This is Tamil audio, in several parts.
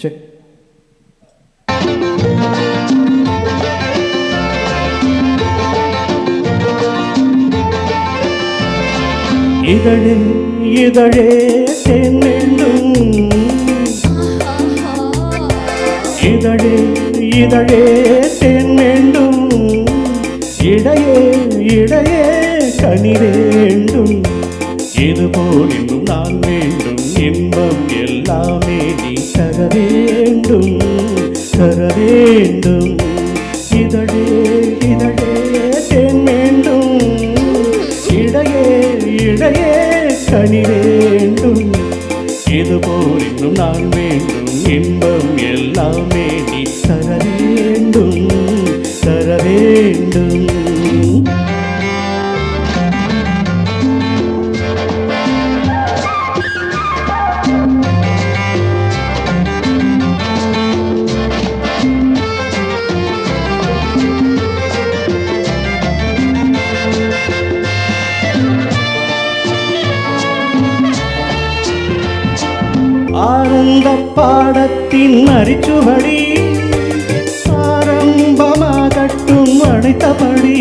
செக். இதழே இதழே தேன் வேண்டும், இதழே இதழே தேன் வேண்டும், இடையே இடையே கனி வேண்டும். இதுபோல் இன்னும் நான் வேண்டும், இன்பம் எல்லாமே நீ தர வேண்டும், தர வேண்டும். இதழே இதழே தேன் வேண்டும், இடையே இடையே கனி வேண்டும். இதுபோல் இன்னும் நான் வேண்டும், இன்பம் எல்லாமே நீ தர வேண்டும், தர வேண்டும். ஆனந்த பாடத்தின் அரிச்சுவடி ஆரம்பமாகட்டும் அழைத்தபடி.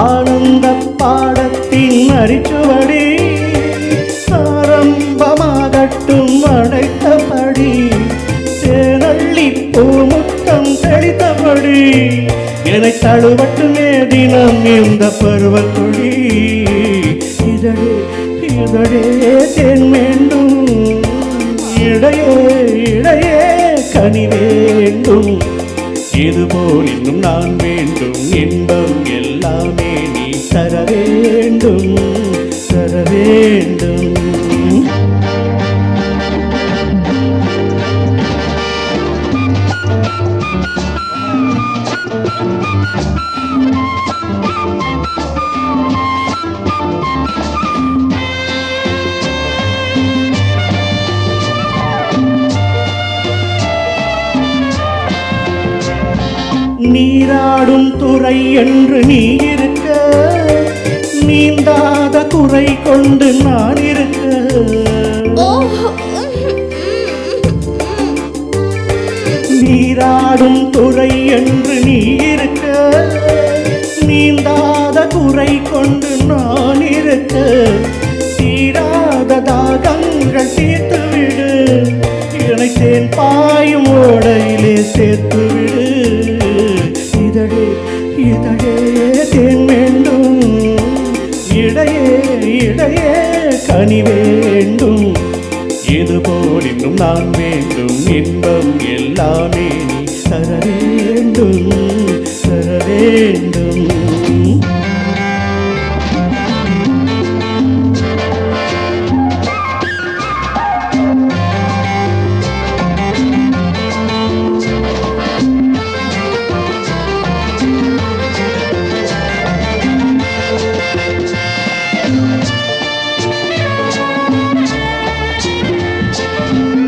ஆனந்த பாடத்தின் அரிச்சுவடி ஆரம்பமாகட்டும் அழைத்தபடி. தேனள்ளி பூமுத்தம் தெளித்தபடி என்னை தழுவட்டுமே தினம் இந்த பருவக்கொடி. இதழே இதழே தேன் வேண்டும், இடையே இடையே கனி வேண்டும். இதுபோல் இன்னும் நான் வேண்டும், இன்பம் எல்லாமே நீ தர வேண்டும், தர வேண்டும். நீராடும் துறை என்று நீ இருக்க, நீந்தாத குறை கொண்டு நான் இருக்க. நீராடும் துறை என்று நீ இருக்க, நீந்தாத குறை கொண்டு நான் இருக்க. தீராத தாகங்கள் தீர்த்துவிடு, இணைத்தேன் பாயும் ஓடையிலே சேர்த்துவிடு. இதழே இதழே தேன் வேண்டும், இடையே இடையே கனி வேண்டும். இதுபோல் இன்னும் நான் வேண்டும், இன்பம் எல்லாமே நீ தர வேண்டும், தர வேண்டும்.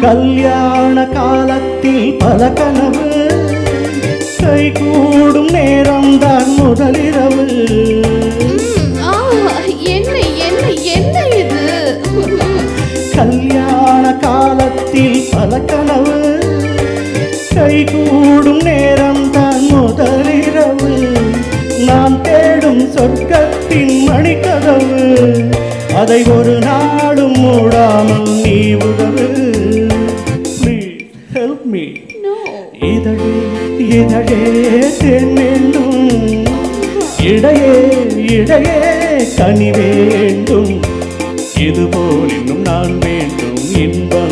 கல்யாண காலத்தில் பல கனவு, கைகூடும் நேரம் தான் முதலிரவு. என்ன என்ன என்ன இது? கல்யாண காலத்தில் பல கனவு, கைகூடும் நேரம் தான் முதலிரவு. நான் தேடும் சொர்க்கத்தின் மணிக்கதவு, அதை ஒரு நாளும் மூடாமல் நீ உதவு. Help me. No. இதழே இதழே தேன் வேண்டும், இடையே இடையே கனி வேண்டும். இதுபோல் இன்னும் நான் வேண்டும், இன்பம்